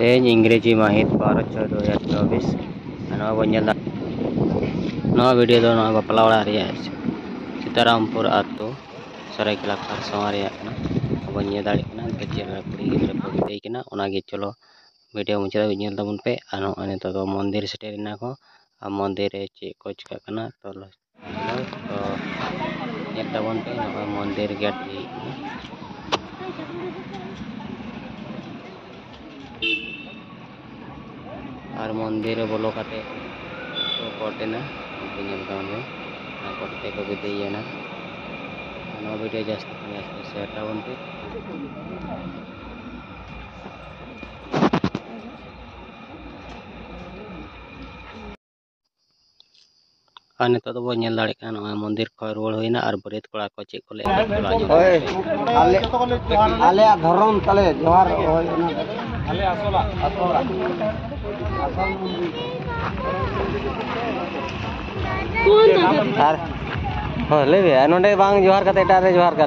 तेज इंग्रेजी माहित 12/6/2024 नवा वीडियो दो बापला ओड़ा सीतारामपुर आतो सरायकेला खारसावा अब दाड़ी चेहरा कुड़ी गिद्रा को बिदायना चलो वीडियो मुचाद नेल तबन पे नित मंदिर सेटेरना को मंदिर चे को चिका तो नेल तबन पे मंदिर गेट और मंदिर बोलो काते तो कोटेना नेल तबन पे कोटे को बिदायना वीडियो जास्ती शेयर तबन पे नित मंदिर खो रुआड़ होना और बरेत कड़ा को चेक को धर्म तले जोहार जोहार का